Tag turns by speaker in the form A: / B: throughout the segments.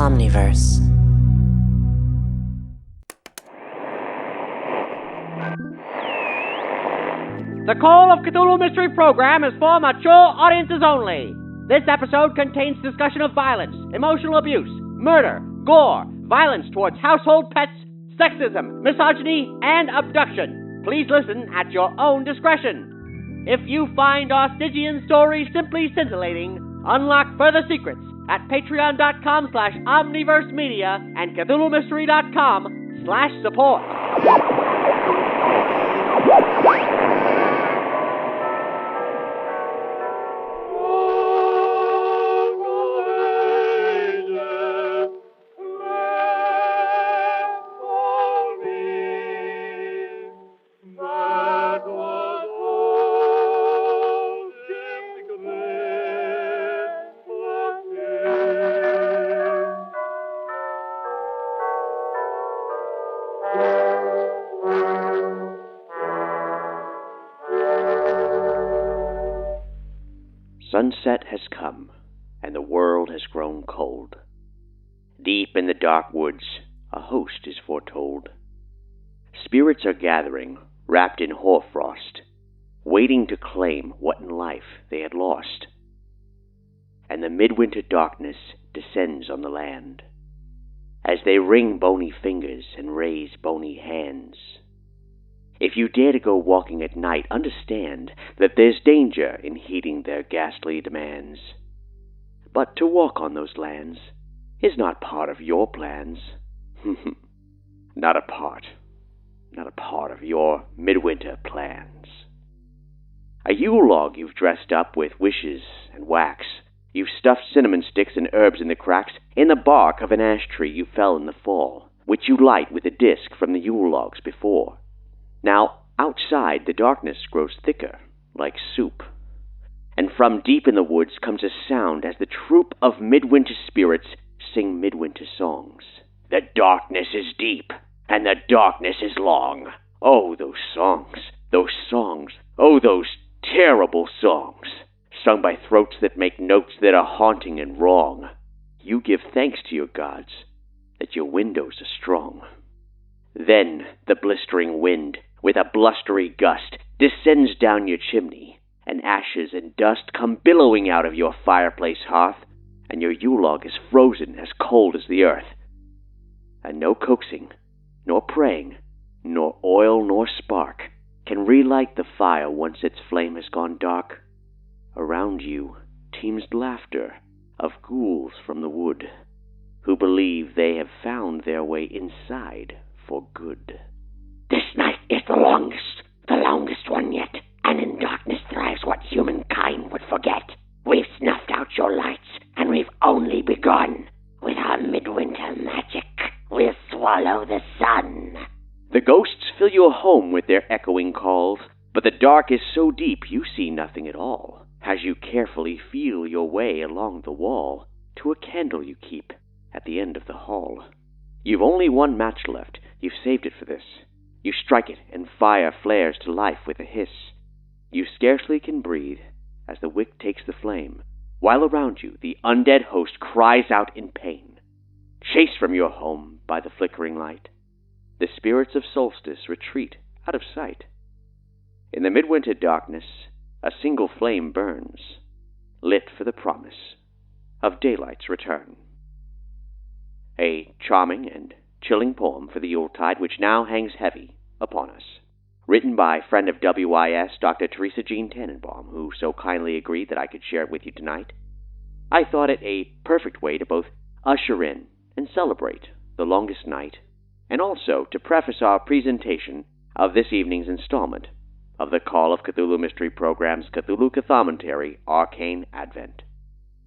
A: Omniverse.
B: The Call of Cthulhu Mystery Program is for mature audiences only. This episode contains discussion of violence, emotional abuse, murder, gore, violence towards household pets, sexism, misogyny, and abduction. Please listen at your own discretion. If you find our Stygian story simply scintillating, unlock further secrets at patreon.com/omniversemedia and cthulhumystery.com/support.
C: Sunset has come, and the world has grown cold. Deep in the dark woods, a host is foretold. Spirits are gathering, wrapped in hoarfrost, waiting to claim what in life they had lost. And the midwinter darkness descends on the land, as they wring bony fingers and raise bony hands. If you dare to go walking at night, understand that there's danger in heeding their ghastly demands. But to walk on those lands is not part of your plans. Not a part of your midwinter plans. A Yule log you've dressed up with wishes and wax. You've stuffed cinnamon sticks and herbs in the cracks. In the bark of an ash tree you fell in the fall, which you light with a disc from the Yule logs before. Now, outside, the darkness grows thicker, like soup. And from deep in the woods comes a sound as the troop of midwinter spirits sing midwinter songs. The darkness is deep, and the darkness is long. Oh, those songs, oh, those terrible songs, sung by throats that make notes that are haunting and wrong. You give thanks to your gods that your windows are strong. Then the blistering wind, with a blustery gust, descends down your chimney, and ashes and dust come billowing out of your fireplace hearth, and your Yule log is frozen as cold as the earth. And no coaxing, nor praying, nor oil nor spark can relight the fire once its flame has gone dark. Around you teems laughter of ghouls from the wood, who believe they have found their way inside for good.
D: This night is the longest one yet, and in darkness thrives what humankind would forget. We've snuffed out your lights, and we've only begun. With our midwinter magic, we'll swallow the sun.
C: The ghosts fill your home with their echoing calls, but the dark is so deep you see nothing at all, as you carefully feel your way along the wall to a candle you keep at the end of the hall. You've only one match left. You've saved it for this. You strike it, and fire flares to life with a hiss. You scarcely can breathe as the wick takes the flame, while around you the undead host cries out in pain. Chased from your home by the flickering light, the spirits of solstice retreat out of sight. In the midwinter darkness, a single flame burns, lit for the promise of daylight's return. A charming and chilling poem for the Yuletide, which now hangs heavy upon us. Written by friend of WIS, Dr. Teresa Jean Tannenbaum, who so kindly agreed that I could share it with you tonight. I thought it a perfect way to both usher in and celebrate the longest night, and also to preface our presentation of this evening's installment of the Call of Cthulhu Mystery Program's Cthulhu Cthommentary Arcane Advent.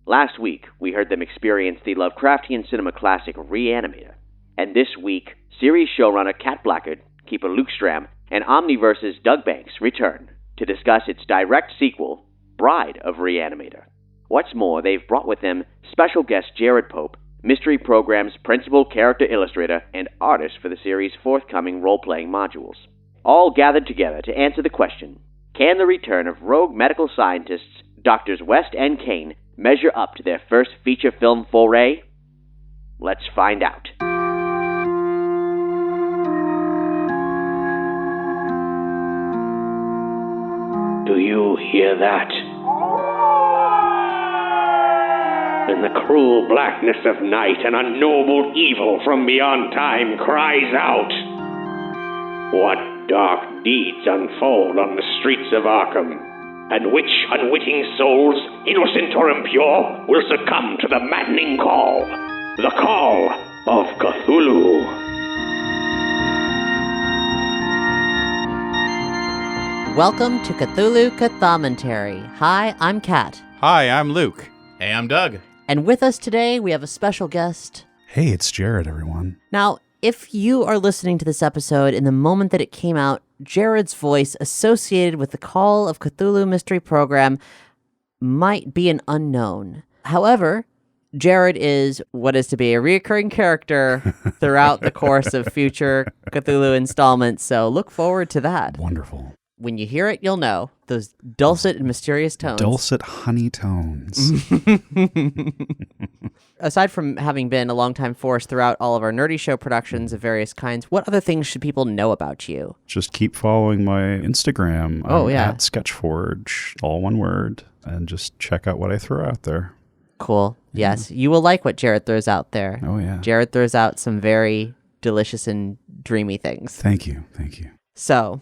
C: Last week, we heard them experience the Lovecraftian cinema classic Re-Animator, and this week, series showrunner Kat Blackard, keeper Luke Stram, and Omniverse's Doug Banks return to discuss its direct sequel, Bride of Re-Animator. What's more, they've brought with them special guest Jarrod Pope, Mystery Program's principal character illustrator and artist for the series' forthcoming role-playing modules, all gathered together to answer the question, can the return of rogue medical scientists Drs. West and Kane measure up to their first feature film foray? Let's find out. Do you hear that? In the cruel blackness of night, an unknowable evil from beyond time cries out. What dark deeds unfold on the streets of Arkham, and which unwitting souls, innocent or impure, will succumb to the maddening call, the call of Cthulhu.
A: Welcome to Cthulhu Cthommentary. Hi, I'm Kat.
E: Hi, I'm Luke.
F: Hey, I'm Doug.
A: And with us today, we have a special guest.
E: Hey, it's Jarrod, everyone.
A: Now, if you are listening to this episode in the moment that it came out, Jarrod's voice associated with the Call of Cthulhu Mystery Program might be an unknown. However, Jarrod is what is to be a recurring character throughout the course of future Cthulhu installments, so look forward to that.
E: Wonderful.
A: When you hear it, you'll know. Those dulcet and mysterious tones.
E: Dulcet honey tones.
A: Aside from having been a longtime force throughout all of our Nerdy Show productions of various kinds, what other things should people know about you?
E: Just keep following my Instagram.
A: At
E: Sketchforge, all one word, and just check out what I throw out there.
A: Cool. Yes, you will like what Jarrod throws out there.
E: Oh, yeah.
A: Jarrod throws out some very delicious and dreamy things.
E: Thank you.
A: So,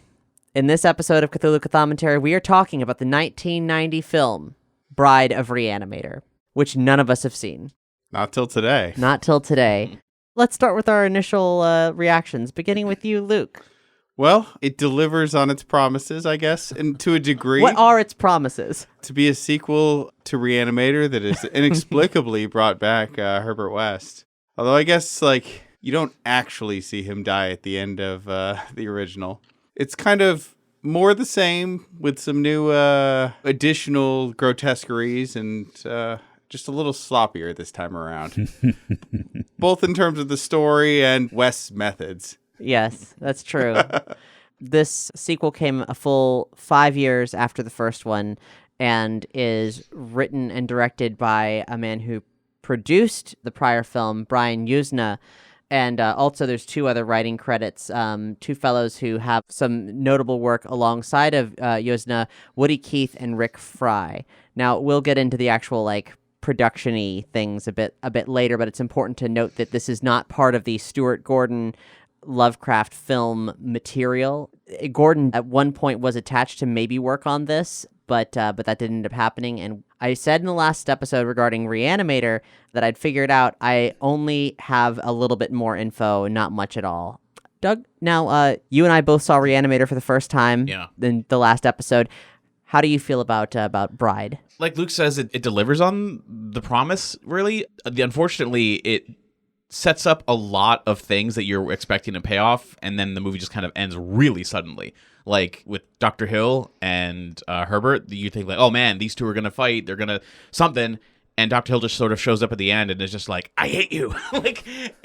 A: in this episode of Cthulhu Cthommentary, we are talking about the 1990 film, Bride of Re-Animator, which none of us have seen.
F: Not till today.
A: Not till today. Let's start with our initial reactions, beginning with you, Luke.
F: Well, it delivers on its promises, I guess, and to a degree.
A: What are its promises?
F: To be a sequel to Re-Animator that is inexplicably brought back Herbert West. Although I guess, you don't actually see him die at the end of the original. It's kind of more the same with some new additional grotesqueries and just a little sloppier this time around. Both in terms of the story and West's methods.
A: Yes, that's true. This sequel came a full 5 years after the first one and is written and directed by a man who produced the prior film, Brian Yuzna. And also there's two other writing credits, two fellows who have some notable work alongside of Yuzna, Woody Keith and Rick Fry. Now, we'll get into the actual, production-y things a bit later, but it's important to note that this is not part of the Stuart Gordon Lovecraft film material. Gordon at one point was attached to maybe work on this, but that didn't end up happening. And I said in the last episode regarding Re-Animator that I'd figured out I only have a little bit more info, not much at all. Doug, now you and I both saw Re-Animator for the first time in the last episode. How do you feel about Bride?
G: Like Luke says, it delivers on the promise, really. Unfortunately, it sets up a lot of things that you're expecting to pay off, and then the movie just kind of ends really suddenly. Like with Dr. Hill and Herbert, you think oh man, these two are going to fight, they're going to something, and Dr. Hill just sort of shows up at the end and is just like, I hate you.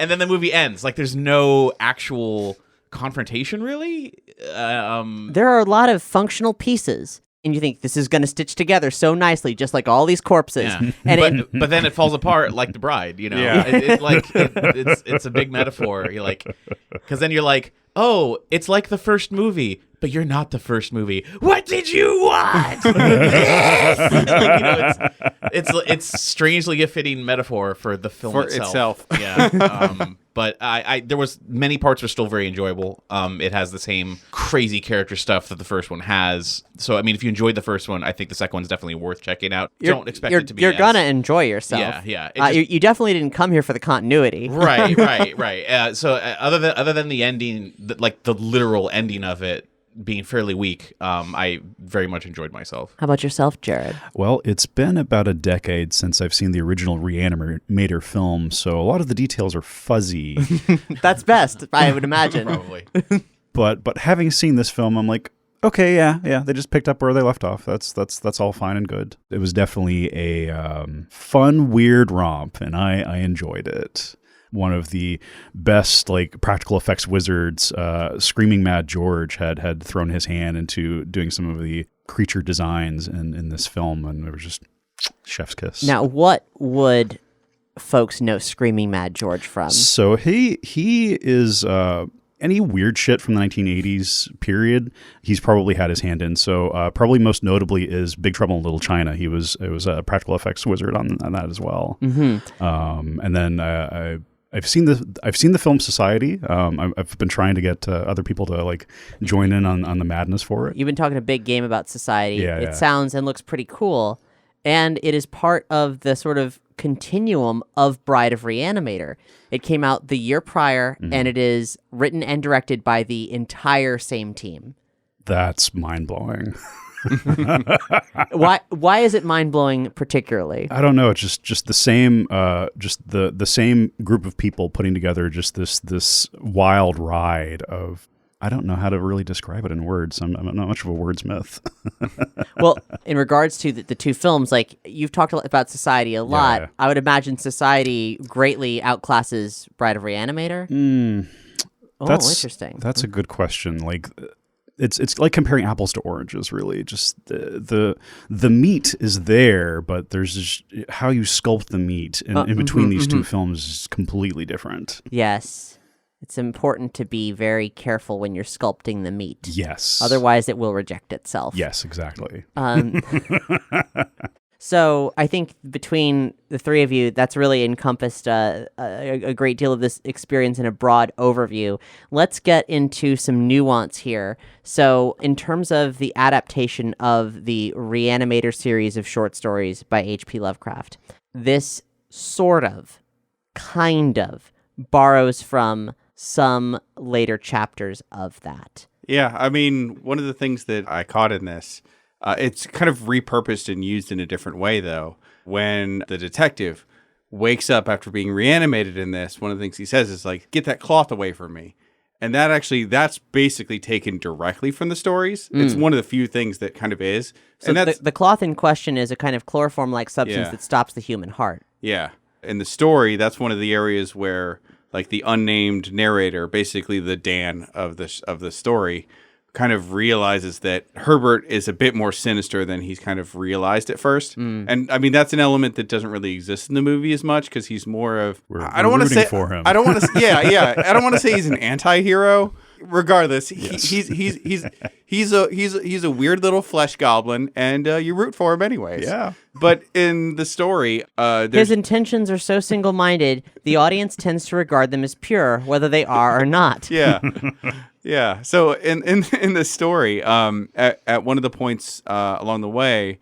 G: And then the movie ends. There's no actual confrontation, really.
A: There are a lot of functional pieces. And you think this is going to stitch together so nicely, just like all these corpses.
G: Yeah.
A: And
G: but then it falls apart like The Bride, you know?
F: Yeah.
G: It's a big metaphor. You're because then you're like, oh, it's like the first movie, but you're not the first movie. What did you want? It's strangely a fitting metaphor for the film itself. Yeah. But there was many parts were still very enjoyable. It has the same crazy character stuff that the first one has. So, I mean, if you enjoyed the first one, I think the second one's definitely worth checking out. Don't expect it to be.
A: You're gonna enjoy yourself.
G: Yeah.
A: You definitely didn't come here for the continuity.
G: Right. So, other than the ending, the literal ending of it being fairly weak, I very much enjoyed myself.
A: How about yourself, Jarrod?
E: Well, it's been about a decade since I've seen the original Re-Animator film, so a lot of the details are fuzzy.
A: That's best, I would imagine.
G: Probably.
E: But having seen this film, I'm like, okay, yeah, they just picked up where they left off. That's all fine and good. It was definitely a fun, weird romp, and I enjoyed it. One of the best practical effects wizards, Screaming Mad George, had thrown his hand into doing some of the creature designs in this film, and it was just chef's kiss.
A: Now, what would folks know Screaming Mad George from?
E: So he is any weird shit from the 1980s period, he's probably had his hand in. So probably most notably is Big Trouble in Little China. It was a practical effects wizard on that as well.
A: Mm-hmm.
E: And then I've seen the film Society. I've been trying to get other people to like join in on the madness for it.
A: You've been talking a big game about Society.
E: Yeah,
A: it sounds and looks pretty cool, and it is part of the sort of continuum of Bride of Re-Animator. It came out the year prior, and it is written and directed by the entire same team.
E: That's mind-blowing.
A: Why is it mind-blowing particularly?
E: I don't know. It's just the same the same group of people putting together just this wild ride of, I don't know how to really describe it in words. I'm not much of a wordsmith.
A: Well, in regards to the two films, like you've talked about Society a lot.
E: Yeah.
A: I would imagine Society greatly outclasses Bride of Re-Animator. Interesting.
E: That's a good question. Like, it's like comparing apples to oranges, really. Just the meat is there, but there's just how you sculpt the meat in between these two films is completely different.
A: Yes. It's important to be very careful when you're sculpting the meat.
E: Yes.
A: Otherwise, it will reject itself.
E: Yes, exactly.
A: So I think between the three of you, that's really encompassed a great deal of this experience in a broad overview. Let's get into some nuance here. So in terms of the adaptation of the Re-Animator series of short stories by H.P. Lovecraft, this kind of borrows from some later chapters of that.
F: Yeah, I mean, one of the things that I caught in this, it's kind of repurposed and used in a different way, though. When the detective wakes up after being reanimated in this, one of the things he says is like, "Get that cloth away from me." And that's basically taken directly from the stories. It's one of the few things that kind of is.
A: So
F: and that's
A: the cloth in question is a kind of chloroform-like substance that stops the human heart.
F: Yeah. In the story, that's one of the areas where, like, the unnamed narrator, basically the Dan of the story, kind of realizes that Herbert is a bit more sinister than he's kind of realized at first. And I mean, that's an element that doesn't really exist in the movie as much, because he's more of I don't want to say
E: for him.
F: I don't want to I don't want to say he's an anti-hero. Regardless, he's a weird little flesh goblin, and you root for him anyways.
E: Yeah.
F: But in the story,
A: his intentions are so single-minded, the audience tends to regard them as pure, whether they are or not.
F: Yeah. Yeah. So in the story, at one of the points along the way,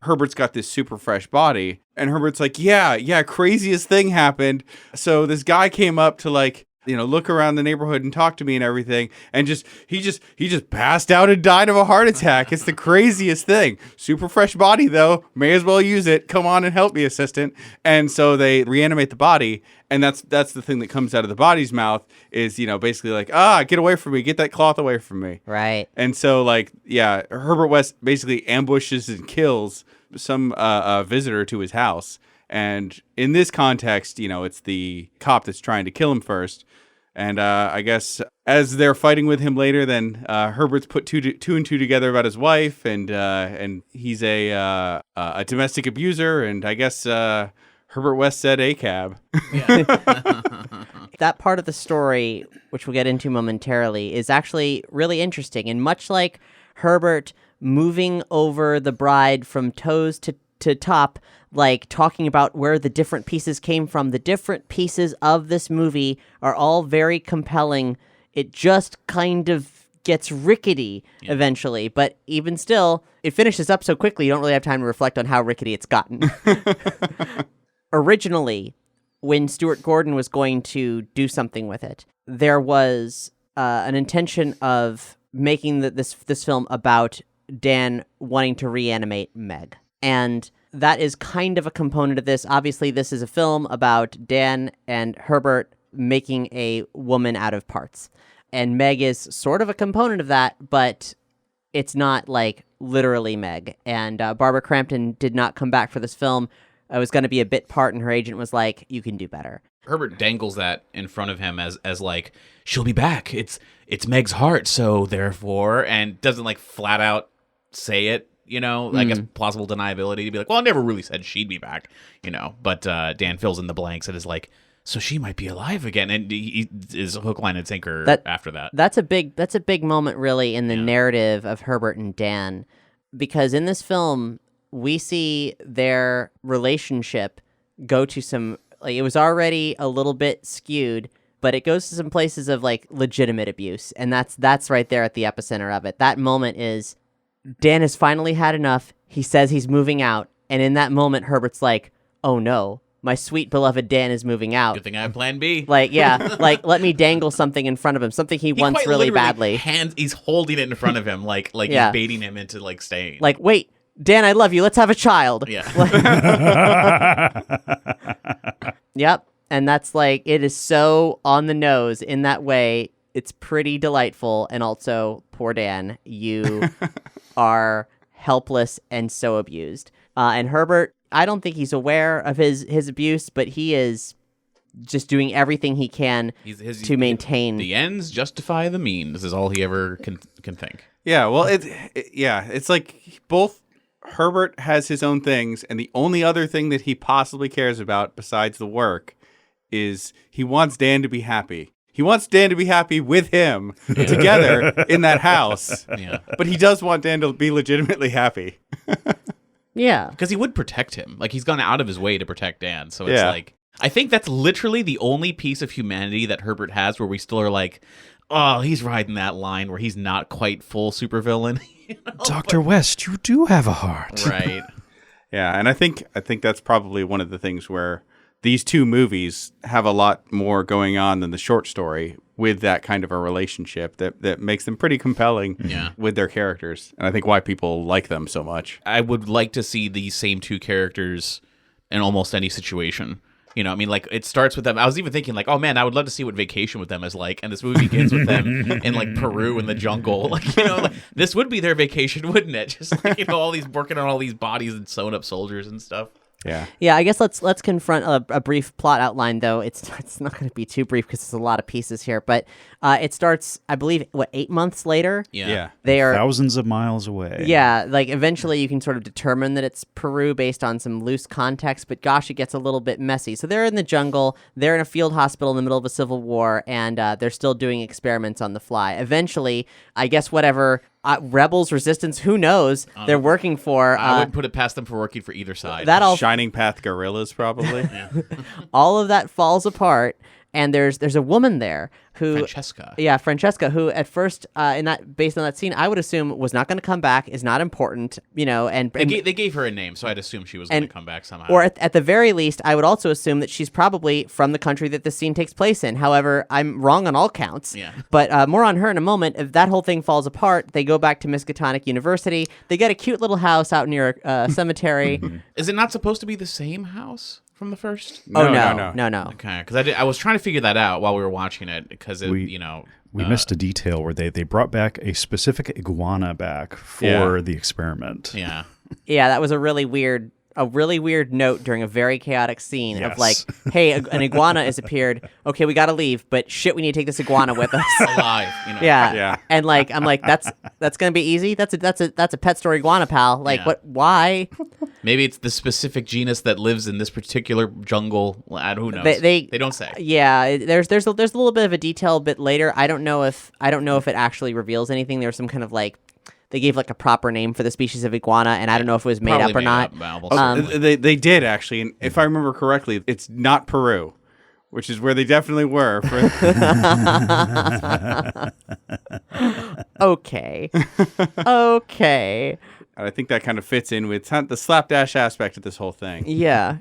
F: Herbert's got this super fresh body, and Herbert's like, yeah, craziest thing happened. So this guy came up to, like, look around the neighborhood and talk to me and everything, and he just passed out and died of a heart attack. It's the craziest thing. Super fresh body though, may as well use it. Come on and help me, assistant. And so they reanimate the body, and that's the thing that comes out of the body's mouth is basically like, get away from me, get that cloth away from me.
A: Right.
F: And so, like, yeah, Herbert West basically ambushes and kills some visitor to his house. And in this context, it's the cop that's trying to kill him first. And I guess as they're fighting with him later, then Herbert's put two and two together about his wife, and he's a domestic abuser. And I guess Herbert West said a cab.
A: That part of the story, which we'll get into momentarily, is actually really interesting. And much like Herbert moving over the bride from toes to top, like talking about where the different pieces came from, the different pieces of this movie are all very compelling. It just kind of gets rickety eventually, but even still, it finishes up so quickly you don't really have time to reflect on how rickety it's gotten. Originally, when Stuart Gordon was going to do something with it, there was an intention of making this film about Dan wanting to reanimate Meg. And that is kind of a component of this. Obviously, this is a film about Dan and Herbert making a woman out of parts. And Meg is sort of a component of that, but it's not, like, literally Meg. And Barbara Crampton did not come back for this film. It was going to be a bit part, and her agent was like, you can do better.
G: Herbert dangles that in front of him as like, she'll be back. It's Meg's heart, so therefore, and doesn't, like, flat out say it I guess plausible deniability to be like, well, I never really said she'd be back, but Dan fills in the blanks and is like, so she might be alive again, and he is hook, line, and sinker after that.
A: That's a big moment, really, in the narrative of Herbert and Dan, because in this film we see their relationship go to some, like, it was already a little bit skewed, but it goes to some places of like legitimate abuse, and that's right there at the epicenter of it. That moment is Dan has finally had enough. He says he's moving out, and in that moment, Herbert's like, "Oh no. My sweet beloved Dan is moving out.
G: Good thing I have plan B."
A: Like, yeah, like let me dangle something in front of him, something he wants
G: quite
A: really
G: literally
A: badly.
G: He's holding it in front of him, like
A: Yeah.
G: he's baiting him into like staying.
A: Like, wait, Dan, I love you. Let's have a child.
G: Yeah.
A: Yep. And that's like, it is so on the nose in that way. It's pretty delightful. And also, poor Dan, you are helpless and so abused. And Herbert, I don't think he's aware of his abuse, but he is just doing everything he can to maintain.
G: The ends justify the means is all he ever can think.
F: Yeah, well, it's like both Herbert has his own things, and the only other thing that he possibly cares about besides the work is he wants Dan to be happy. He wants Dan to be happy with him together in that house.
G: Yeah.
F: But he does want Dan to be legitimately happy.
A: Yeah.
G: Because he would protect him. Like, he's gone out of his way to protect Dan. So it's like, I think that's literally the only piece of humanity that Herbert has where we still are like, oh, he's riding that line where he's not quite full supervillain.
E: Dr. West, you do have a heart.
G: Right.
F: Yeah, and I think that's probably one of the things where these two movies have a lot more going on than the short story with that kind of a relationship that makes them pretty compelling with their characters. And I think why people like them so much.
G: I would like to see these same two characters in almost any situation. You know, I mean, like, it starts with them. I was even thinking, like, oh, man, I would love to see what Vacation with them is like. And this movie begins with them in, like, Peru in the jungle. Like, like, this would be their vacation, wouldn't it? Just, like, all these, working on all these bodies and sewing up soldiers and stuff.
F: Yeah.
A: Yeah, I guess let's confront a brief plot outline, though. It's not going to be too brief because there's a lot of pieces here. But it starts, I believe, 8 months later?
G: Yeah.
A: They are
E: thousands of miles away.
A: Yeah, like eventually you can sort of determine that it's Peru based on some loose context, but gosh, it gets a little bit messy. So they're in the jungle, they're in a field hospital in the middle of a civil war, and they're still doing experiments on the fly. Eventually, I guess whatever rebels, resistance, who knows, they're working for.
G: I wouldn't put it past them for working for either side.
A: That all
F: Shining Path guerrillas, probably.
A: all of that falls apart, and there's a woman there who Francesca, who at first based on that scene, I would assume was not going to come back, is not important, and
G: they gave her a name, so I'd assume she was going to come back somehow.
A: Or at the very least, I would also assume that she's probably from the country that this scene takes place in. However, I'm wrong on all counts.
G: Yeah.
A: But more on her in a moment. If that whole thing falls apart, they go back to Miskatonic University. They get a cute little house out near a cemetery.
G: Is it not supposed to be the same house from the first?
A: No.
G: Okay, because I was trying to figure that out while we were watching it, because
E: we missed a detail where they brought back a specific iguana back for the experiment.
G: Yeah.
A: Yeah, that was a really weird note during a very chaotic scene of like, hey, an iguana has appeared. Okay, we got to leave, but shit, we need to take this iguana with us.
G: Alive,
A: Yeah. And like, I'm like, that's gonna be easy. That's a pet store iguana, pal. Like, what? Why?
G: Maybe it's the specific genus that lives in this particular jungle. Who knows? They don't say.
A: Yeah, there's a little bit of a detail a bit later. I don't know if it actually reveals anything. There's some kind of like, they gave like a proper name for the species of iguana, and I don't know if it was made up or not.
F: They did actually, and if I remember correctly, it's not Peru, which is where they definitely were.
A: Okay.
F: And I think that kind of fits in with the slapdash aspect of this whole thing.
A: Yeah.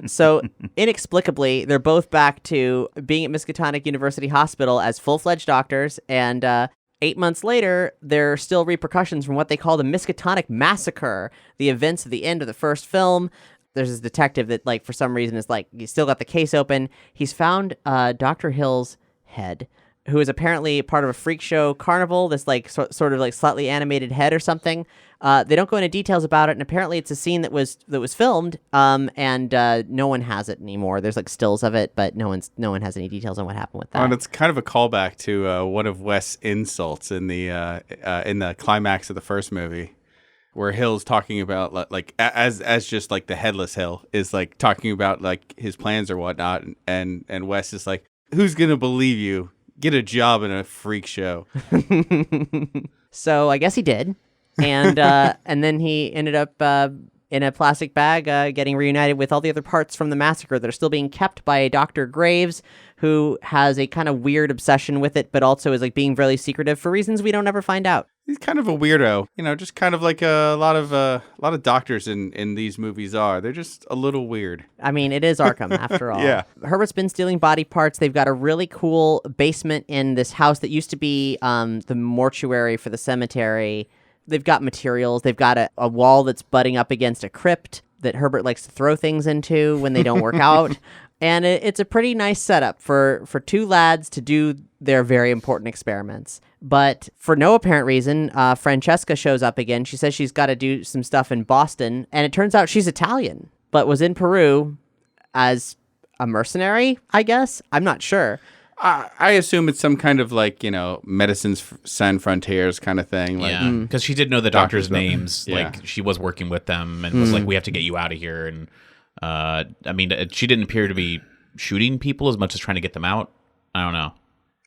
A: So inexplicably, they're both back to being at Miskatonic University Hospital as full-fledged doctors, and 8 months later, there are still repercussions from what they call the Miskatonic Massacre, the events of the end of the first film. There's this detective that, like, for some reason is like, he's still got the case open. He's found Dr. Hill's head, who is apparently part of a freak show carnival, this like sort of like slightly animated head or something. They don't go into details about it, and apparently it's a scene that was filmed, and no one has it anymore. There's like stills of it, but no one has any details on what happened with that.
F: And it's kind of a callback to one of Wes' insults in the climax of the first movie, where Hill's talking about like as just like the headless Hill is like talking about like his plans or whatnot, and Wes is like, who's gonna believe you? Get a job in a freak show.
A: So I guess he did, and then he ended up in a plastic bag, getting reunited with all the other parts from the massacre that are still being kept by Dr. Graves, who has a kind of weird obsession with it, but also is like being really secretive for reasons we don't ever find out.
F: He's kind of a weirdo, just kind of like a lot of doctors in these movies are. They're just a little weird.
A: I mean, it is Arkham after all.
F: Yeah.
A: Herbert's been stealing body parts. They've got a really cool basement in this house that used to be the mortuary for the cemetery. They've got materials. They've got a wall that's butting up against a crypt that Herbert likes to throw things into when they don't work out. And it's a pretty nice setup for two lads to do their very important experiments. But for no apparent reason, Francesca shows up again. She says she's got to do some stuff in Boston. And it turns out she's Italian, but was in Peru as a mercenary, I guess. I'm not sure.
F: I assume it's some kind of like, Medicines Sans Frontiers kind of thing. Like,
G: yeah, because she did know the doctors' names.
F: Yeah.
G: Like, she was working with them and was like, we have to get you out of here. And, I mean, she didn't appear to be shooting people as much as trying to get them out. I don't know.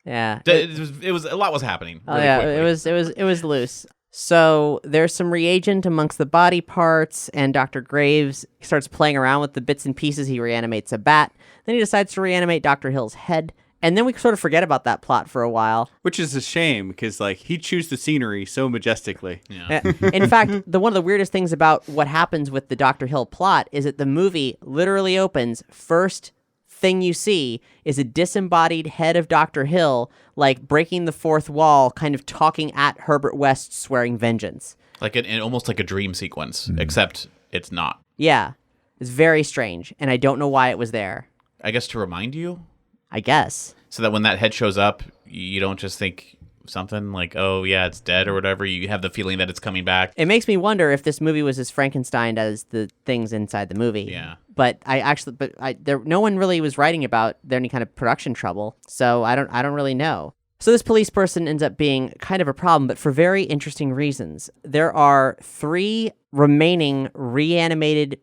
A: Yeah.
G: It was a lot was happening.
A: Oh,
G: Really
A: yeah,
G: quickly.
A: it was loose. So there's some reagent amongst the body parts, and Dr. Graves starts playing around with the bits and pieces. He reanimates a bat. Then he decides to reanimate Dr. Hill's head. And then we sort of forget about that plot for a while.
F: Which is a shame, because like he chews the scenery so majestically.
G: Yeah.
A: In fact, one of the weirdest things about what happens with the Dr. Hill plot is that the movie literally opens, first thing you see is a disembodied head of Dr. Hill, like breaking the fourth wall, kind of talking at Herbert West, swearing vengeance.
G: Like almost like a dream sequence, except it's not.
A: Yeah. It's very strange, and I don't know why it was there.
G: I guess to remind you?
A: I guess.
G: So that when that head shows up, you don't just think something like, oh, yeah, it's dead or whatever. You have the feeling that it's coming back.
A: It makes me wonder if this movie was as Frankenstein as the things inside the movie.
G: Yeah.
A: But no one really was writing about any kind of production trouble, so I don't really know. So this police person ends up being kind of a problem, but for very interesting reasons. There are 3 remaining reanimated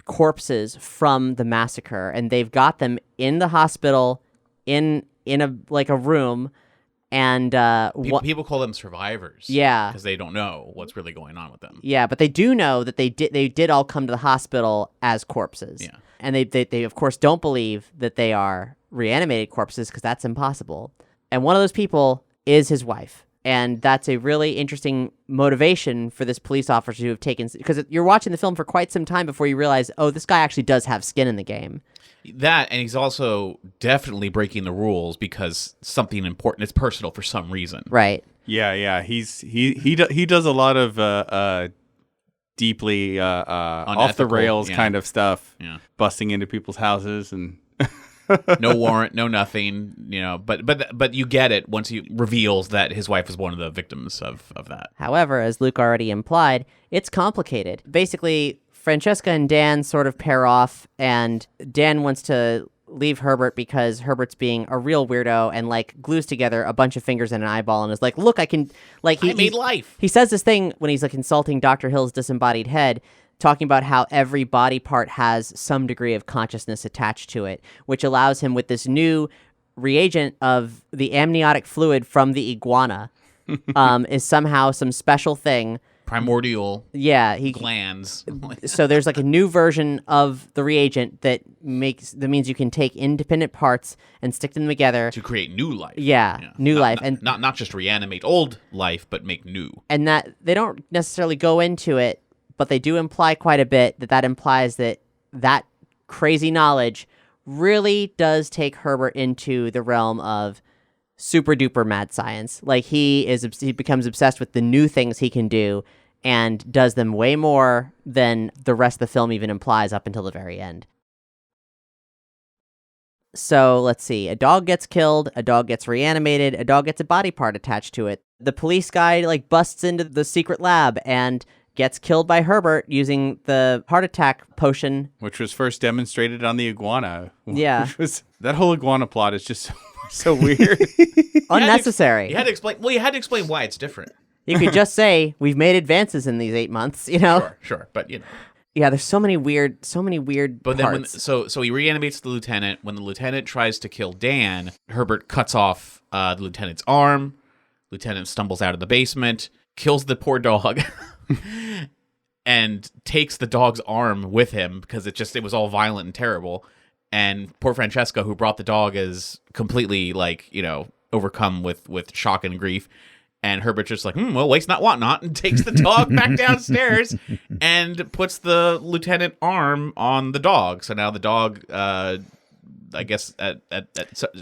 A: corpses from the massacre, and they've got them in the hospital in a room, and
G: people call them survivors.
A: Yeah,
G: because they don't know what's really going on with them.
A: Yeah, but they do know that they did all come to the hospital as corpses.
G: Yeah,
A: and they of course don't believe that they are reanimated corpses, because that's impossible. And one of those people is his wife. And that's a really interesting motivation for this police officer to have taken, because you're watching the film for quite some time before you realize, oh, this guy actually does have skin in the game.
G: That, and he's also definitely breaking the rules because something important is personal for some reason.
A: Right.
F: Yeah. He does a lot of deeply off the rails kind of stuff.
G: Yeah.
F: Busting into people's houses and.
G: No warrant, no nothing, but you get it once he reveals that his wife was one of the victims of that.
A: However, as Luke already implied, it's complicated. Basically, Francesca and Dan sort of pair off, and Dan wants to leave Herbert because Herbert's being a real weirdo and like glues together a bunch of fingers and an eyeball and is like, look, I can, like,
G: I made life.
A: He says this thing when he's like insulting Dr. Hill's disembodied head, talking about how every body part has some degree of consciousness attached to it, which allows him with this new reagent of the amniotic fluid from the iguana is somehow some special thing.
G: Primordial glands.
A: So there's like a new version of the reagent that means you can take independent parts and stick them together
G: to create new life.
A: Yeah. New life.
G: And not just reanimate old life, but make new.
A: And that they don't necessarily go into it, but they do imply quite a bit that implies that crazy knowledge really does take Herbert into the realm of super duper mad science. Like he becomes obsessed with the new things he can do and does them way more than the rest of the film even implies up until the very end. So let's see. A dog gets killed, a dog gets reanimated, a dog gets a body part attached to it. The police guy like busts into the secret lab and gets killed by Herbert using the heart attack potion.
F: Which was first demonstrated on the iguana.
A: Yeah.
F: That whole iguana plot is just so weird.
A: Unnecessary.
G: You had to explain why it's different.
A: You could just say we've made advances in these 8 months, you know?
G: Sure. But,
A: Yeah, there's so many weird
G: But then
A: parts.
G: so he reanimates the lieutenant. When the lieutenant tries to kill Dan, Herbert cuts off the lieutenant's arm. Lieutenant stumbles out of the basement, kills the poor dog, and takes the dog's arm with him because it was all violent and terrible. And poor Francesca, who brought the dog, is completely overcome with shock and grief. And Herbert's just like, well, waste not, want not, and takes the dog back downstairs and puts the lieutenant arm on the dog. So now the dog, I guess,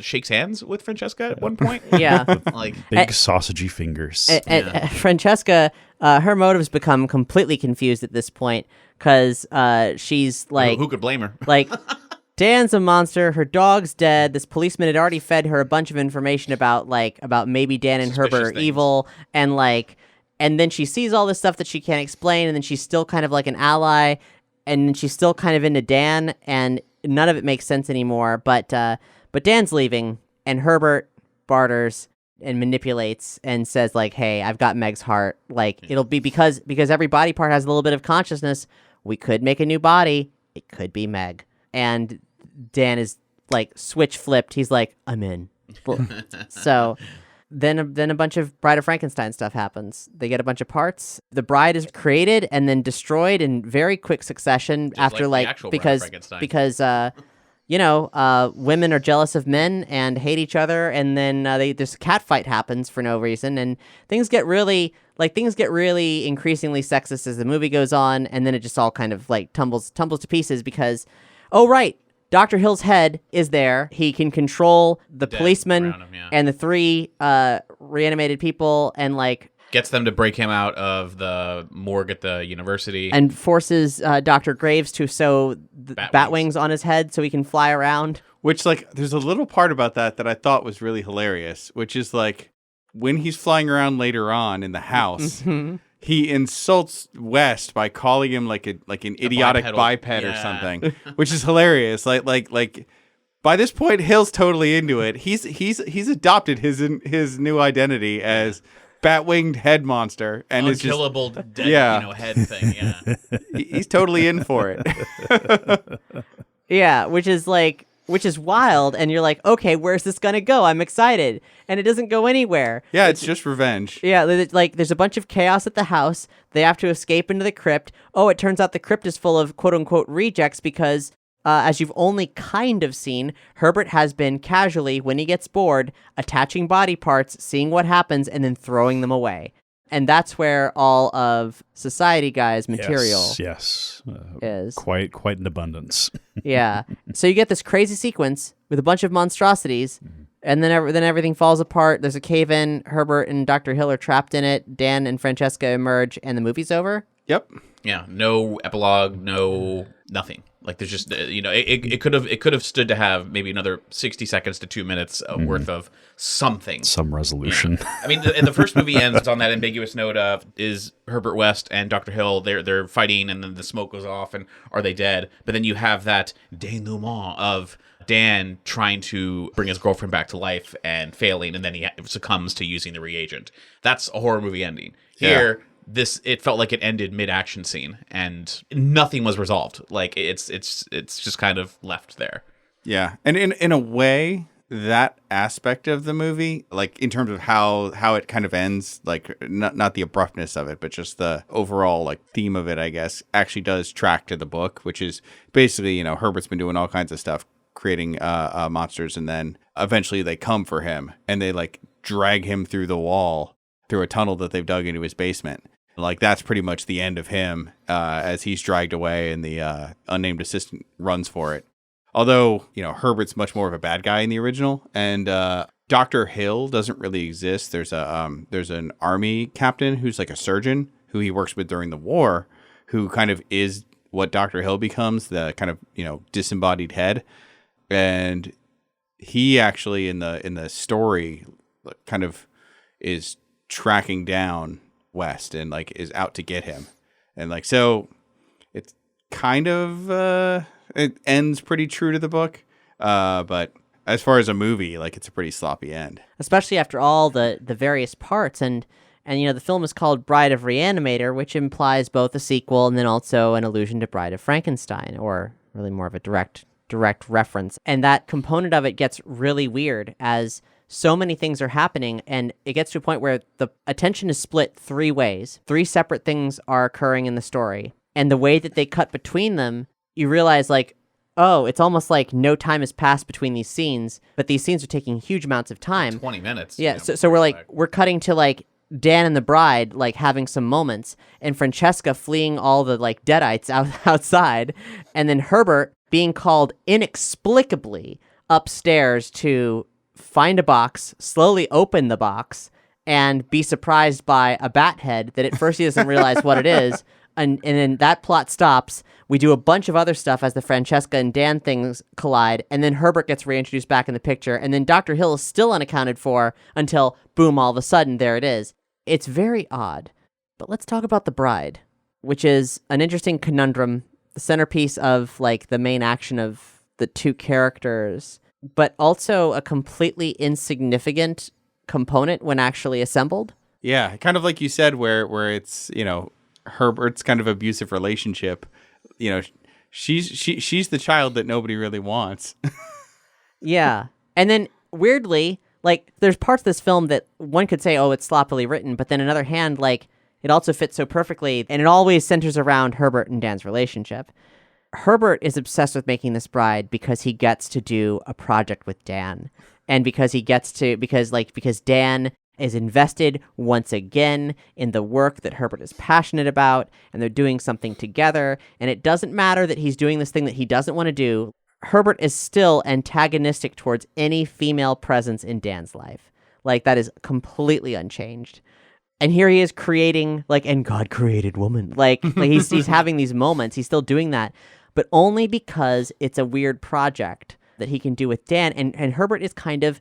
G: shakes hands with Francesca at one point.
A: Yeah.
E: Big sausagey fingers.
A: And Francesca, her motives become completely confused at this point because she's like...
G: Who could blame her?
A: Like... Dan's a monster. Her dog's dead. This policeman had already fed her a bunch of information about maybe Dan and Herbert are evil, and then she sees all this stuff that she can't explain, and then she's still kind of like an ally, and then she's still kind of into Dan, and none of it makes sense anymore. But Dan's leaving, and Herbert barters and manipulates and says like, "Hey, I've got Meg's heart. Like it'll be because every body part has a little bit of consciousness. We could make a new body. It could be Meg." And Dan is like switch flipped. He's like, I'm in. So then a bunch of Bride of Frankenstein stuff happens. They get a bunch of parts. The bride is created and then destroyed in very quick succession.
G: Just
A: after
G: like the actual Bride of Frankenstein.
A: Because women are jealous of men and hate each other, and then this cat fight happens for no reason, and things get really increasingly sexist as the movie goes on, and then it just all kind of like tumbles to pieces because, oh right, Dr. Hill's head is there. He can control the policeman and the 3 reanimated people, and like
G: gets them to break him out of the morgue at the university,
A: and forces Dr. Graves to sew bat wings on his head so he can fly around.
F: Which, there's a little part about that I thought was really hilarious, which is when he's flying around later on in the house. Mm-hmm. He insults West by calling him like an idiotic biped or something, which is hilarious. Like by this point, Hill's totally into it. He's adopted his new identity as bat-winged head monster and
G: unkillable dead head thing. Yeah,
F: he's totally in for it.
A: Yeah, which is wild, and you're like, okay, where's this gonna go? I'm excited, and it doesn't go anywhere.
F: Yeah, it's just revenge.
A: Yeah, there's a bunch of chaos at the house. They have to escape into the crypt. Oh, it turns out the crypt is full of quote-unquote rejects because, as you've only kind of seen, Herbert has been casually, when he gets bored, attaching body parts, seeing what happens, and then throwing them away. And that's where all of Society Guy's material is.
E: Quite in abundance.
A: Yeah. So you get this crazy sequence with a bunch of monstrosities, and then everything falls apart. There's a cave-in. Herbert and Dr. Hill are trapped in it. Dan and Francesca emerge, and the movie's over.
F: Yep.
G: Yeah. No epilogue. No nothing. Like there's just it could have stood to have maybe another 60 seconds to 2 minutes worth of something,
E: some resolution.
G: I mean, the first movie ends on that ambiguous note of is Herbert West and Dr. Hill they're fighting, and then the smoke goes off, and are they dead? But then you have that denouement of Dan trying to bring his girlfriend back to life and failing, and then he succumbs to using the reagent. That's a horror movie ending. Here. It felt like it ended mid-action scene, and nothing was resolved. Like it's just kind of left there.
F: Yeah, and in a way, that aspect of the movie, like in terms of how it kind of ends, like not the abruptness of it, but just the overall like theme of it, I guess, actually does track to the book, which is basically Herbert's been doing all kinds of stuff, creating monsters, and then eventually they come for him and they like drag him through the wall through a tunnel that they've dug into his basement. Like that's pretty much the end of him as he's dragged away and the unnamed assistant runs for it. Although, Herbert's much more of a bad guy in the original, and Dr. Hill doesn't really exist. There's an army captain who's like a surgeon who he works with during the war, who kind of is what Dr. Hill becomes, the kind of, disembodied head. And he actually in the story kind of is tracking down West and like is out to get him, and like so it's kind of it ends pretty true to the book, but as far as a movie, like it's a pretty sloppy end,
A: especially after all the various parts. And And, the film is called Bride of Re-Animator, which implies both a sequel and then also an allusion to Bride of Frankenstein, or really more of a direct reference. And that component of it gets really weird as so many things are happening, and it gets to a point where the attention is split 3 ways. 3 separate things are occurring in the story. And the way that they cut between them, you realize, like, oh, it's almost like no time has passed between these scenes, but these scenes are taking huge amounts of time.
G: 20 minutes.
A: Yeah, so we're cutting to, like, Dan and the bride, like, having some moments, and Francesca fleeing all the, like, deadites outside, and then Herbert being called inexplicably upstairs to find a box, slowly open the box, and be surprised by a bat head that at first he doesn't realize what it is, and then that plot stops. We do a bunch of other stuff as the Francesca and Dan things collide, and then Herbert gets reintroduced back in the picture, and then Dr. Hill is still unaccounted for until, boom, all of a sudden, there it is. It's very odd. But let's talk about The Bride, which is an interesting conundrum, the centerpiece of, like, the main action of the 2 characters, but also a completely insignificant component when actually assembled.
F: Yeah, kind of like you said, where it's, Herbert's kind of abusive relationship. She's the child that nobody really wants.
A: Yeah. And then weirdly, like, there's parts of this film that one could say, oh, it's sloppily written, but then on the other hand, like, it also fits so perfectly, and it always centers around Herbert and Dan's relationship. Herbert is obsessed with making this bride because he gets to do a project with Dan. And because Dan is invested once again in the work that Herbert is passionate about, and they're doing something together, and it doesn't matter that he's doing this thing that he doesn't want to do. Herbert is still antagonistic towards any female presence in Dan's life. Like, that is completely unchanged. And here he is creating, like, and God created woman. Like he's having these moments. He's still doing that, but only because it's a weird project that he can do with Dan. And Herbert is kind of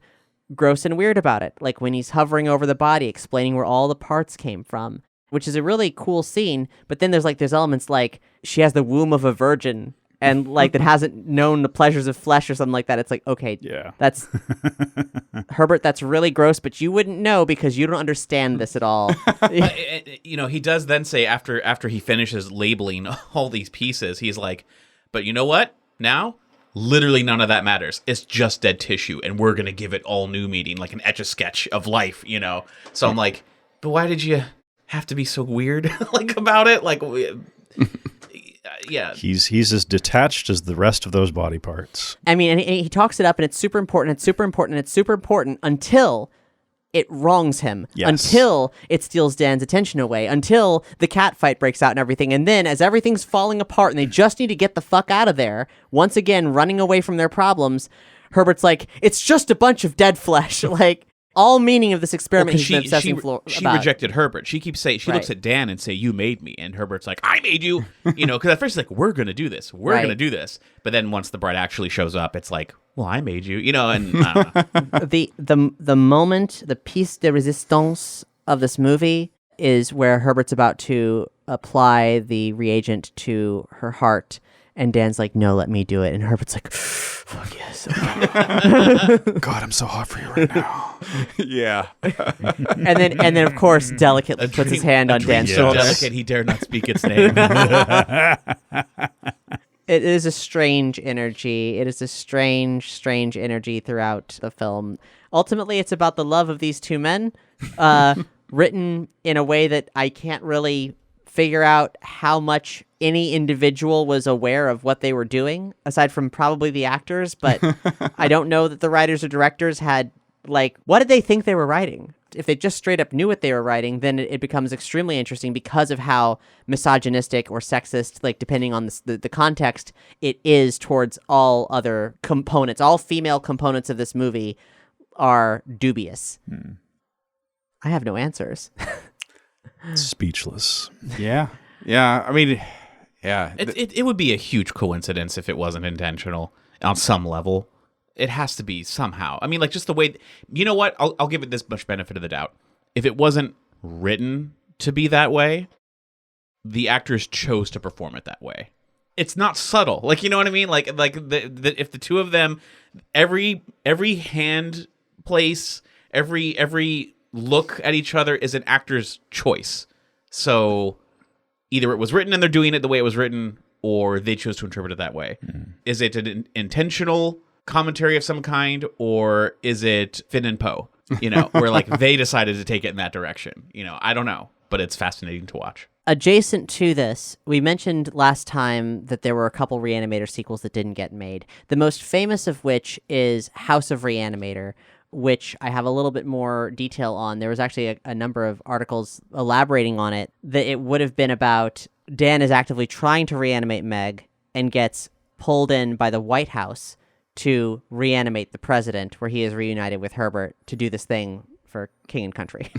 A: gross and weird about it. Like when he's hovering over the body, explaining where all the parts came from, which is a really cool scene. But then there's elements like she has the womb of a virgin and like that hasn't known the pleasures of flesh or something like that. It's like, okay,
E: yeah,
A: that's Herbert. That's really gross, but you wouldn't know because you don't understand this at all.
G: He does then say after he finishes labeling all these pieces, he's like, but you know what? Now, literally none of that matters. It's just dead tissue, and we're gonna give it all new meaning, like an Etch-a-Sketch of life, So I'm like, but why did you have to be so weird like about it? Like, yeah,
E: he's as detached as the rest of those body parts.
A: I mean, and he talks it up, and it's super important. It's super important. It's super important until it wrongs him, until it steals Dan's attention away, until the cat fight breaks out and everything. And then as everything's falling apart and they just need to get the fuck out of there, once again, running away from their problems, Herbert's like, it's just a bunch of dead flesh. Like, all meaning of this experiment he's been obsessing about.
G: She rejected Herbert. She keeps saying, she looks at Dan and say, you made me. And Herbert's like, I made you. Because at first he's like, we're going to do this. We're going to do this. But then once the bride actually shows up, it's like, well, I made you, and I don't know.
A: The moment, the piece de resistance of this movie is where Herbert's about to apply the reagent to her heart, and Dan's like, no, let me do it. And Herbert's like, fuck yes. Okay.
E: God, I'm so hot for you right now.
F: Yeah.
A: and then of course, delicately puts his hand on Dan's
G: so
A: shoulder.
G: delicate he dare not speak its name.
A: It is a strange energy. It is a strange, strange energy throughout the film. Ultimately, it's about the love of these two men, written in a way that I can't really figure out how much any individual was aware of what they were doing, aside from probably the actors. But I don't know that the writers or directors had, like, what did they think they were writing? If they just straight up knew what they were writing, then it becomes extremely interesting because of how misogynistic or sexist, like depending on the context, it is towards all other components. All female components of this movie are dubious. I have no answers.
E: Speechless.
F: Yeah. I mean, yeah.
G: It would be a huge coincidence if it wasn't intentional on some level. It has to be somehow. I mean, like, just the way... You know what? I'll give it this much benefit of the doubt. If it wasn't written to be that way, the actors chose to perform it that way. It's not subtle. Like, you know what I mean? Like if the two of them, every hand place, every look at each other is an actor's choice. So either it was written and they're doing it the way it was written, or they chose to interpret it that way. Is it an intentional commentary of some kind, or is it Finn and Poe? Where like they decided to take it in that direction. I don't know, but it's fascinating to watch.
A: Adjacent to this, we mentioned last time that there were a couple Re-Animator sequels that didn't get made. The most famous of which is House of Re-Animator, which I have a little bit more detail on. There was actually a number of articles elaborating on it, that it would have been about Dan is actively trying to reanimate Meg and gets pulled in by the White House to reanimate the president, where he is reunited with Herbert to do this thing for king and country.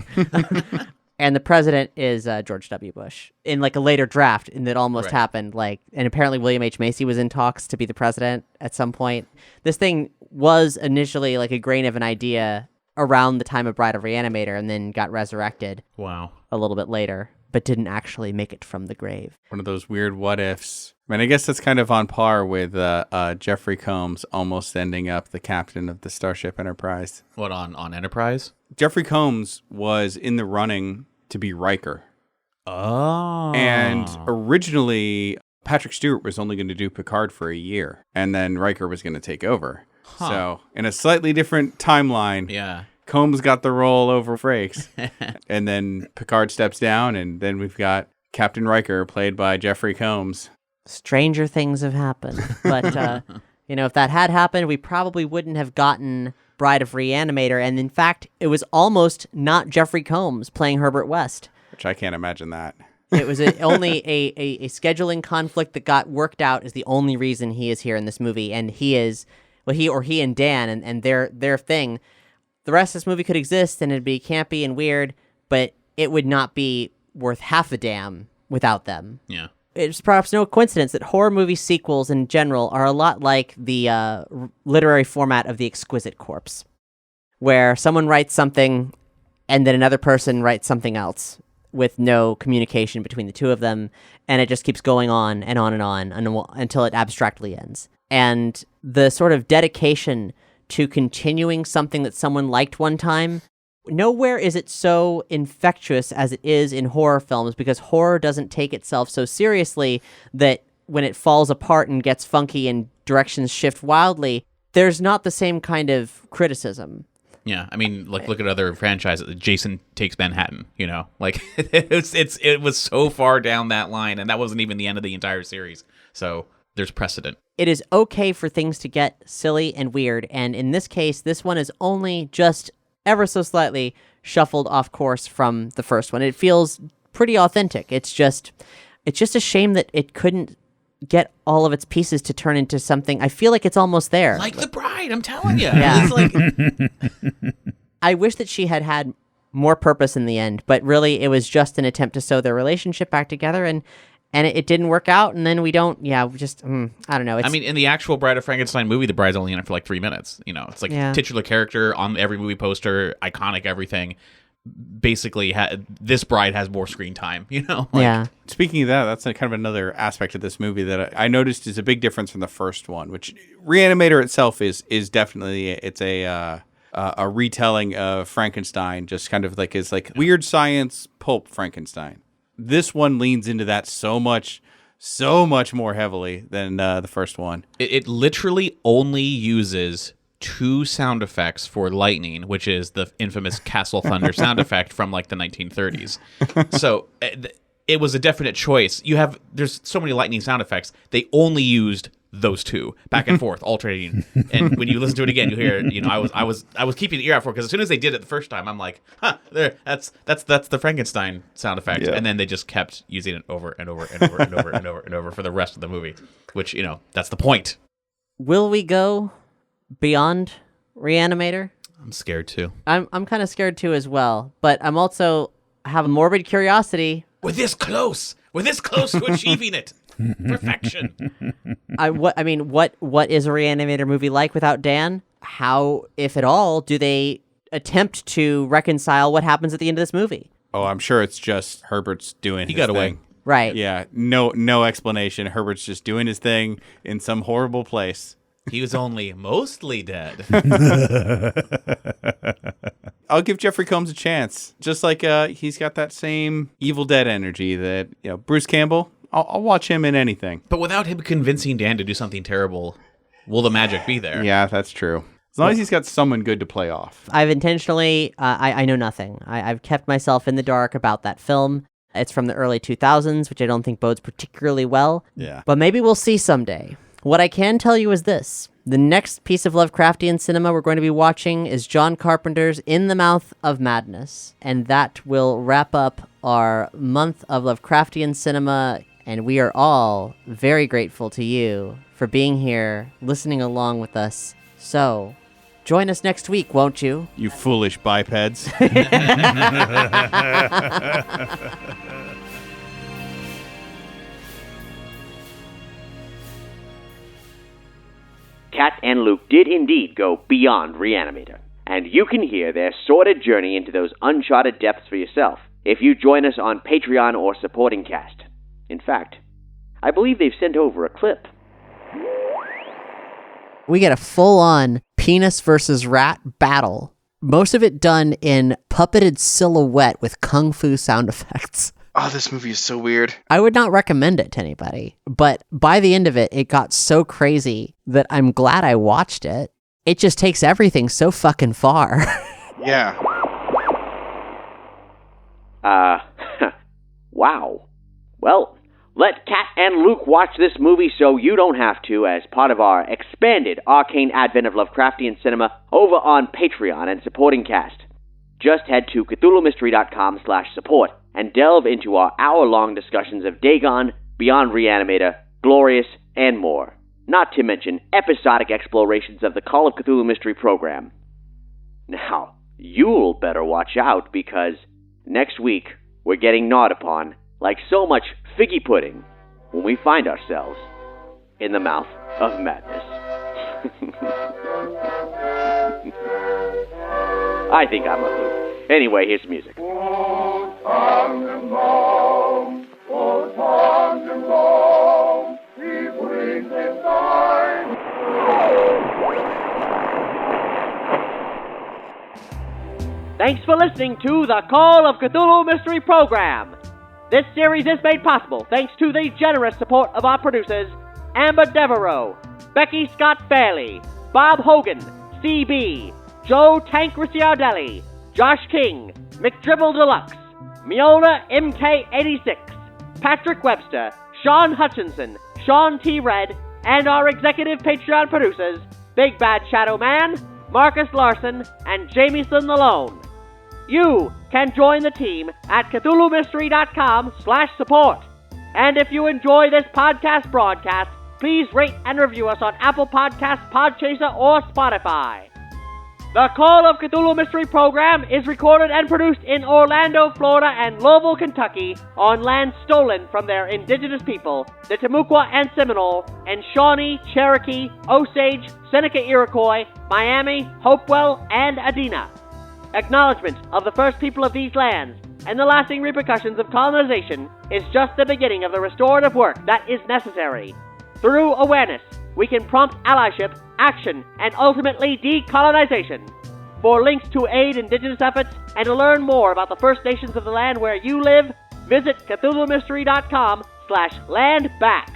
A: And the president is George W. Bush in like a later draft, and that almost happened. And apparently William H. Macy was in talks to be the president at some point. This thing was initially like a grain of an idea around the time of Bride of Re-Animator, and then got resurrected.
G: Wow.
A: A little bit later, but didn't actually make it from the grave.
F: One of those weird what ifs. I mean, I guess that's kind of on par with Jeffrey Combs almost ending up the captain of the Starship Enterprise.
G: What, on Enterprise?
F: Jeffrey Combs was in the running to be Riker.
G: Oh.
F: And originally, Patrick Stewart was only going to do Picard for a year, and then Riker was going to take over.
G: Huh.
F: So, in a slightly different timeline, Combs got the role over Frakes, and then Picard steps down, and then we've got Captain Riker, played by Jeffrey Combs.
A: Stranger things have happened. But, if that had happened, we probably wouldn't have gotten Bride of Re-Animator, and in fact, it was almost not Jeffrey Combs playing Herbert West.
F: Which I can't imagine that.
A: It was only a scheduling conflict that got worked out is the only reason he is here in this movie, and he and Dan and their thing. The rest of this movie could exist, and it'd be campy and weird, but it would not be worth half a damn without them.
G: Yeah.
A: It's perhaps no coincidence that horror movie sequels in general are a lot like the literary format of The Exquisite Corpse, where someone writes something and then another person writes something else with no communication between the two of them, and it just keeps going on and on and on until it abstractly ends. And the sort of dedication to continuing something that someone liked one time, nowhere is it so infectious as it is in horror films, because horror doesn't take itself so seriously that when it falls apart and gets funky and directions shift wildly, there's not the same kind of criticism.
G: Yeah, I mean, like, look at other franchises. Jason Takes Manhattan, like it was so far down that line, and that wasn't even the end of the entire series. So there's precedent. It
A: is okay for things to get silly and weird, and in this case, this one is only just ever so slightly shuffled off course from the first one. It feels pretty authentic. It's just a shame that it couldn't get all of its pieces to turn into something. I feel like it's almost there.
G: Like The Bride, I'm telling you.
A: Yeah.
G: It's like...
A: I wish that she had more purpose in the end, but really it was just an attempt to sew their relationship back together, and it didn't work out, and then we don't, I don't know.
G: I mean, in the actual Bride of Frankenstein movie, the bride's only in it for like 3 minutes. It's like titular character on every movie poster, iconic everything. Basically, this bride has more screen time,
A: Yeah.
F: Speaking of that, that's kind of another aspect of this movie that I noticed is a big difference from the first one, which Re-Animator itself is definitely, it's a retelling of Frankenstein, just kind of like is like weird science pulp Frankenstein. This one leans into that so much more heavily than the first one.
G: It literally only uses 2 sound effects for lightning, which is the infamous Castle Thunder sound effect from like the 1930s. So it was a definite choice. There's so many lightning sound effects. They only used those 2 back and forth, alternating. And when you listen to it again, you hear, I was keeping an ear out for it, because as soon as they did it the first time, I'm like, there, that's the Frankenstein sound effect. Yeah. And then they just kept using it over and over and over and over and over and over for the rest of the movie, which, that's the point.
A: Will we go beyond Re-Animator?
G: I'm scared too.
A: I'm kind of scared too as well, but I'm also have a morbid curiosity.
G: We're this close to achieving it. Perfection.
A: What is a Re-Animator movie like without Dan? How, if at all, do they attempt to reconcile what happens at the end of this movie?
F: Oh, I'm sure it's just Herbert's doing his thing.
G: He got away.
A: Right.
F: Yeah, no explanation. Herbert's just doing his thing in some horrible place.
G: He was only mostly dead.
F: I'll give Jeffrey Combs a chance. Just like he's got that same Evil Dead energy that, Bruce Campbell, I'll watch him in anything.
G: But without him convincing Dan to do something terrible, will the magic be there?
F: Yeah, that's true. As long as he's got someone good to play off.
A: I've intentionally, I know nothing. I've kept myself in the dark about that film. It's from the early 2000s, which I don't think bodes particularly well.
F: Yeah.
A: But maybe we'll see someday. What I can tell you is this. The next piece of Lovecraftian cinema we're going to be watching is John Carpenter's In the Mouth of Madness. And that will wrap up our month of Lovecraftian cinema. And we are all very grateful to you for being here, listening along with us. So, join us next week, won't you?
F: You foolish bipeds.
C: Kat and Luke did indeed go beyond Re-Animator, and you can hear their sordid journey into those uncharted depths for yourself if you join us on Patreon or Supporting Cast. In fact, I believe they've sent over a clip.
A: We get a full-on penis versus rat battle. Most of it done in puppeted silhouette with kung fu sound effects.
H: Oh, this movie is so weird.
A: I would not recommend it to anybody, but by the end of it got so crazy that I'm glad I watched it. It just takes everything so fucking far.
H: Yeah.
C: Wow. Well, let Kat and Luke watch this movie so you don't have to as part of our expanded Arcane Advent of Lovecraftian Cinema over on Patreon and Supporting Cast. Just head to CthulhuMystery.com/support and delve into our hour-long discussions of Dagon, Beyond Re-Animator, Glorious, and more. Not to mention episodic explorations of the Call of Cthulhu Mystery program. Now, you'll better watch out because next week we're getting gnawed upon like so much figgy pudding when we find ourselves in the mouth of madness. I think I'm a loop. Anyway, here's music.
B: Thanks for listening to the Call of Cthulhu Mystery Program. This series is made possible thanks to the generous support of our producers, Amber Devereaux, Becky Scott Fairley, Bob Hogan, CB, Joe Tank Ricciardelli, Josh King, McDribble Deluxe, Miona MK86, Patrick Webster, Sean Hutchinson, Sean T. Red, and our executive Patreon producers, Big Bad Shadow Man, Marcus Larson, and Jamieson Malone. You can join the team at CthulhuMystery.com/support. And if you enjoy this podcast broadcast, please rate and review us on Apple Podcasts, Podchaser, or Spotify. The Call of Cthulhu Mystery Program is recorded and produced in Orlando, Florida, and Louisville, Kentucky, on land stolen from their indigenous people, the Timucua and Seminole, and Shawnee, Cherokee, Osage, Seneca Iroquois, Miami, Hopewell, and Adena. Acknowledgement of the first people of these lands and the lasting repercussions of colonization is just the beginning of the restorative work that is necessary. Through awareness, we can prompt allyship, action, and ultimately decolonization. For links to aid indigenous efforts and to learn more about the First Nations of the land where you live, visit CthulhuMystery.com/landback.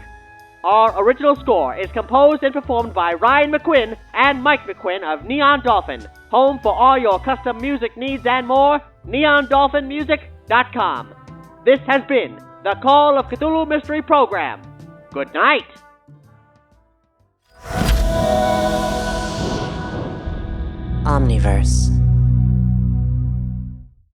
B: Our original score is composed and performed by Ryan McQuinn and Mike McQuinn of Neon Dolphin, home for all your custom music needs and more, neondolphinmusic.com. This has been the Call of Cthulhu Mystery Program. Good night.
A: Omniverse.